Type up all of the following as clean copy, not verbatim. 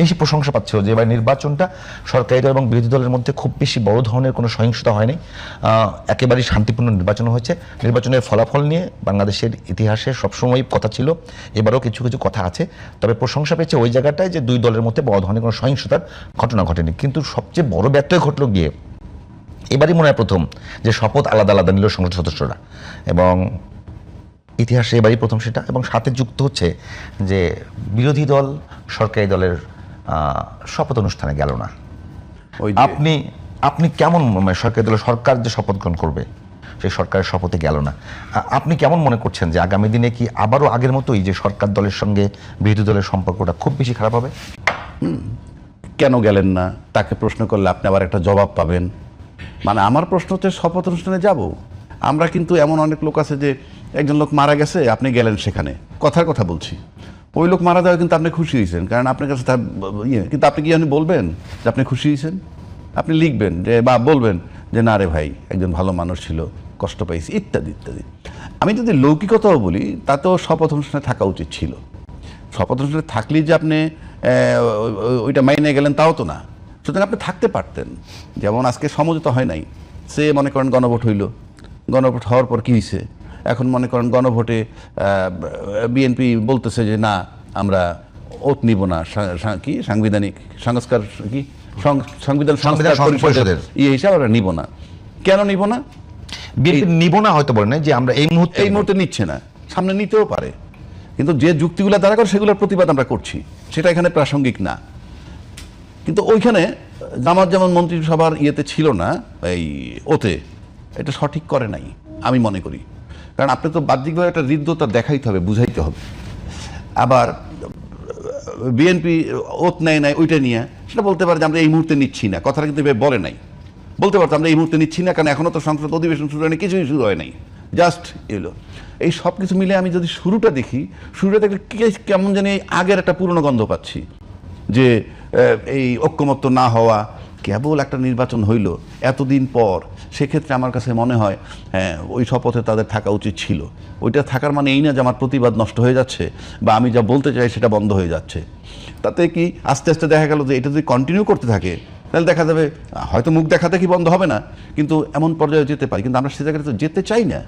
বেশি প্রশংসা পাচ্ছিল যে এবার নির্বাচনটা সরকারি দল এবং বিরোধী দলের মধ্যে খুব বেশি বড় ধরনের কোনো সহিংসতা হয়নি, একেবারেই শান্তিপূর্ণ নির্বাচন হয়েছে। নির্বাচনের ফলাফল নিয়ে বাংলাদেশের ইতিহাসে সবসময়ই কথা ছিল, এবারও কিছু কিছু কথা আছে। তবে প্রশংসা পেয়েছে ওই জায়গাটায় যে দুই দলের মধ্যে বড় ধরনের কোনো সহিংসতার ঘটনা ঘটেনি। কিন্তু সবচেয়ে বড় ব্যত্যয় ঘটলো গিয়ে এবারই মনে হয় প্রথম যে শপথ আলাদা আলাদা নিল সংসদ সদস্যরা, এবং ইতিহাসে এবারই প্রথম সেটা। এবং সাথে যুক্ত হচ্ছে যে বিরোধী দল সরকারি দলের শপথ অনুষ্ঠানে গেল না। আপনি আপনি কেমন সরকারি দলের সরকার যে শপথ গ্রহণ করবে সেই সরকারের শপথে গেল না, আপনি কেমন মনে করছেন যে আগামী দিনে কি আবারও আগের মতোই যে সরকার দলের সঙ্গে বিরোধী দলের সম্পর্কটা খুব বেশি খারাপ হবে? কেন গেলেন না তাকে প্রশ্ন করলে আপনি আবার একটা জবাব পাবেন। মানে আমার প্রশ্ন হচ্ছে শপথ অনুষ্ঠানে যাব আমরা, কিন্তু এমন অনেক লোক আছে যে একজন লোক মারা গেছে আপনি গেলেন সেখানে, কথার কথা বলছি, ওই লোক মারা যাওয়া কিন্তু আপনি খুশি হয়েছেন কারণ আপনার কাছে তার কিন্তু আপনি কি আপনি বলবেন যে আপনি খুশি হয়েছেন? আপনি লিখবেন যে বা বলবেন যে না রে ভাই একজন ভালো মানুষ ছিল, কষ্ট পাইছি, ইত্যাদি ইত্যাদি। আমি যদি লৌকিকতাও বলি তাতেও শপথ অনুষ্ঠানে থাকা উচিত ছিল। শপথ অনুষ্ঠানে থাকলেই যে আপনি ওইটা মাইনে গেলেন তাও তো না, সুতরাং আপনি থাকতে পারতেন। যেমন আজকে সমঝোতা হয় নাই, সে মনে করেন গণভোট হইল, গণভোট হওয়ার পর কী হয়েছে, এখন মনে করেন গণভোটে বিএনপি বলতেছে যে না আমরা ওত নিব না, কি সাংবিধানিক সংস্কার কি সংবিধান সংস্কার পরিষদের হিসাবে আমরা নিব না। কেন নিব না? বিএনপি নিব না হয়তো বলে না যে আমরা এই মুহূর্তে নিচ্ছে না, সামনে নিতেও পারে, কিন্তু যে যুক্তিগুলো দ্বারা করে সেগুলোর প্রতিবাদ আমরা করছি, সেটা এখানে প্রাসঙ্গিক না। কিন্তু ওইখানে জামাত যেমন মন্ত্রিসভার ইয়েতে ছিল না, এই ওতে এটা সঠিক করে নাই আমি মনে করি। কারণ আপনি তো বাহ্যিকভাবে একটা হৃদ্যতা দেখাইতে হবে, বুঝাইতে হবে। আবার বিএনপি ওত নেয় নাই ওইটা নিয়ে সেটা বলতে পারে যে আমরা এই মুহূর্তে নিচ্ছি না, কথাটা কিন্তু বলে নাই। বলতে পারতো আমরা এই মুহূর্তে নিচ্ছি না কারণ এখনও তো সংসদ অধিবেশন শুরু হয়নি, কিছুই শুরু হয় নাই, জাস্ট এলো। এই সব কিছু মিলে আমি যদি শুরুটা দেখি, শুরুটা দেখলে কেমন জানি আগের একটা পুরনো গন্ধ পাচ্ছি যে এই ঐক্যমত্য না হওয়া, কেবল একটা নির্বাচন হইল এতদিন পর। সেক্ষেত্রে আমার কাছে মনে হয় হ্যাঁ ওই শপথে তাদের থাকা উচিত ছিল। ওইটা থাকার মানে এই না যে আমার প্রতিবাদ নষ্ট হয়ে যাচ্ছে বা আমি যা বলতে চাই সেটা বন্ধ হয়ে যাচ্ছে। তাতে কি আস্তে আস্তে দেখা গেল যে এটা যদি কন্টিনিউ করতে থাকে তাহলে দেখা যাবে হয়তো মুখ দেখাতে কি বন্ধ হবে না, কিন্তু এমন পর্যায়ে যেতে পারি। কিন্তু আমরা সে জায়গায় তো যেতে চাই না।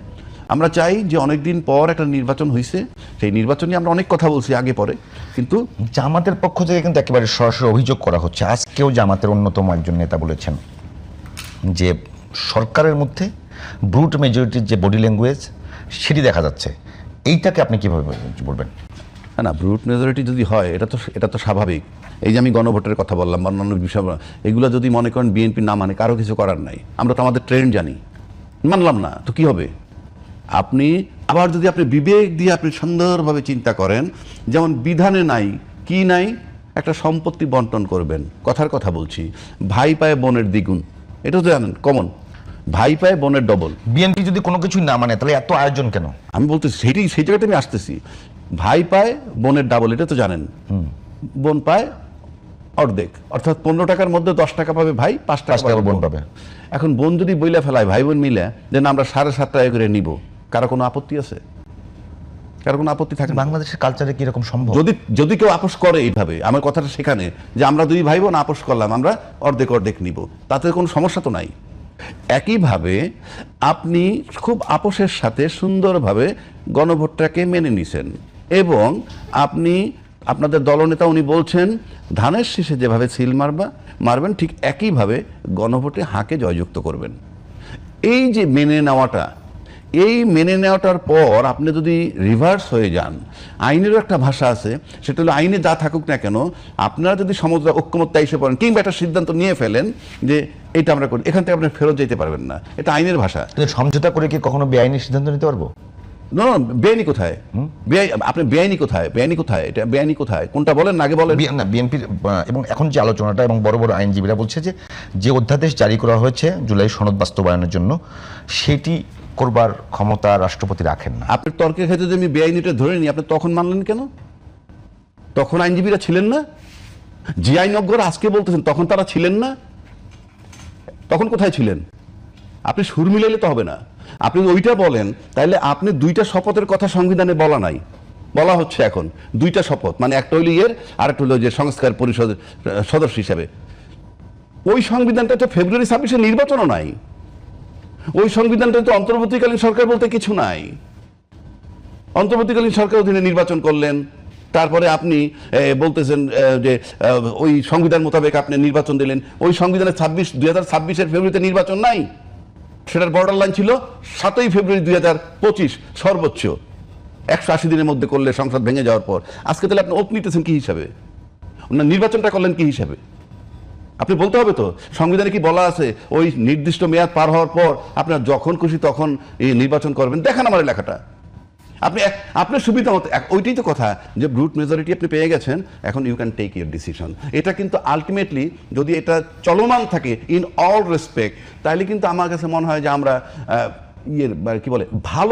আমরা চাই যে অনেক দিন পর একটা নির্বাচন হয়েছে, সেই নির্বাচন নিয়ে আমরা অনেক কথা বলছি আগে পরে, কিন্তু জামাতের পক্ষ থেকে কিন্তু একেবারে সরাসরি অভিযোগ করা হচ্ছে। আজকেও জামাতের অন্যতম একজন নেতা বলেছেন যে সরকারের মধ্যে ব্রুট মেজরিটির যে বডি ল্যাঙ্গুয়েজ সেটি দেখা যাচ্ছে। এইটাকে আপনি কিভাবে বলবেন? না, ব্রুট মেজরিটি যদি হয় এটা তো স্বাভাবিক। এই যে আমি গণভোটের কথা বললাম বা অন্যান্য বিষয়, এগুলো যদি মনে করেন বিএনপি না মানে কারো কিছু করার নাই, আমরা তো আমাদের ট্রেন্ড জানি, মানলাম না তো কি হবে? আপনি আবার যদি আপনি বিবেক দিয়ে আপনি সুন্দরভাবে চিন্তা করেন, যেমন বিধানে নাই কি নাই, একটা সম্পত্তি বন্টন করবেন, কথার কথা বলছি, ভাই পায় বোনের দ্বিগুণ, এটা তো জানেন কমন, ভাই পায় বোনের ডবল। বিএনপি যদি কোনো কিছুই না মানে তাহলে এত আয়োজন কেন? আমি বলতেছি সেই জায়গাতে আমি আসতেছি। ভাই পায় বোনের ডাবল, এটা তো জানেন। বোন পায় অর্ধেক, অর্থাৎ 15 টাকার মধ্যে 10 টাকা পাবে ভাই, 5 টাকা বোন পাবে। এখন বোন যদি বইলা ফেলায় ভাই বোন মিলে যে না আমরা 7.5 টাকা করে নিব, কারো কোনো আপত্তি আছে? কারো কোনো আপত্তি থাকে? বাংলাদেশের কালচারে কি এরকম সম্ভব? যদি কেউ আপোষ করে এইভাবে, আমার কথাটা সেখানে যে আমরা দুই ভাই বোন আপোষ করলাম, আমরা অর্ধেক অর্ধেক নিব, তাতে কোনো সমস্যা তো নাই। একইভাবে আপনি খুব আপোষের সাথে সুন্দরভাবে গণভোটটাকে মেনে নিছেন, এবং আপনি আপনাদের দলনেতা উনি বলছেন ধানের শীষে যেভাবে সিল মারবেন ঠিক একইভাবে গণভোটে হাঁকে জয়যুক্ত করবেন। এই যে মেনে নেওয়াটার পর আপনি যদি রিভার্স হয়ে যান, আইনেরও একটা ভাষা আছে, সেটা হলো আইনে যা থাকুক না কেন আপনারা যদি সমঝোতা ঐক্যমত্যে এসে পড়েন কিংবা একটা সিদ্ধান্ত নিয়ে ফেলেন যে এটা আমরা করি, এখান থেকে আপনি ফেরত যেতে পারবেন না, এটা আইনের ভাষা। সমঝোতা করে কি কখনো বেআইনি সিদ্ধান্ত নিতে পারবো? না, বেআইনি কোথায়? আপনি বেআইনি কোথায়? এটা বেআইনি কোথায়? কোনটা বলেন আগে বলেন। না, বিএনপির এবং এখন যে আলোচনাটা এবং বড় বড় আইনজীবীরা বলছে যে অধ্যাদেশ জারি করা হয়েছে জুলাই সনদ বাস্তবায়নের জন্য, সেটি করবার ক্ষমতা রাষ্ট্রপতি রাখেন না। আপনার তর্কের ক্ষেত্রে যদি আমি বেআইনিটা ধরে নিই, আপনি তখন মানলেন কেন? তখন আইনজীবীরা ছিলেন না? যে আইনজ্ঞরা আজকে বলতেছেন তখন তারা ছিলেন না? তখন কোথায় ছিলেন? আপনি সুর মিলাইলে তো হবে না। আপনি ওইটা বলেন, তাহলে আপনি দুইটা শপথের কথা সংবিধানে বলা নাই, বলা হচ্ছে এখন দুইটা শপথ, মানে একটা হইল আর একটা হলো যে সংস্কার পরিষদের সদস্য হিসাবে। ওই সংবিধানটা তো ফেব্রুয়ারি 26-এ নির্বাচনও নাই, ওই সংবিধানটা তো অন্তর্বর্তীকালীন সরকার বলতে কিছু নাই। অন্তর্বর্তীকালীন সরকার অধীনে নির্বাচন করলেন, তারপরে আপনি বলতেছেন যে ওই সংবিধান মোতাবেক আপনি নির্বাচন দিলেন। ওই সংবিধানে 2026-এর ফেব্রুয়ারিতে নির্বাচন নাই, সেটার বর্ডার লাইন ছিল 7ই ফেব্রুয়ারি 2025 সর্বোচ্চ, 180 দিনের মধ্যে করলে সংসদ ভেঙে যাওয়ার পর। আজকে তাহলে আপনি ওত নিতেছেন কি হিসাবে? নির্বাচনটা করলেন কি হিসাবে? আপনি বলতে হবে তো, সংবিধানে কি বলা আছে ওই নির্দিষ্ট মেয়াদ পার হওয়ার পর আপনার যখন খুশি তখন এই নির্বাচন করবেন? দেখান আমার লেখাটা। আপনার সুবিধা মতো, ওইটাই তো কথা, যে ব্রুট মেজরিটি আপনি পেয়ে গেছেন, এখন you can take your decision. এটা কিন্তু আলটিমেটলি যদি এটা চলমান থাকে ইন অল রেসপেক্ট, তাহলে কিন্তু আমার কাছে মনে হয় যে আমরা কি বলে ভালো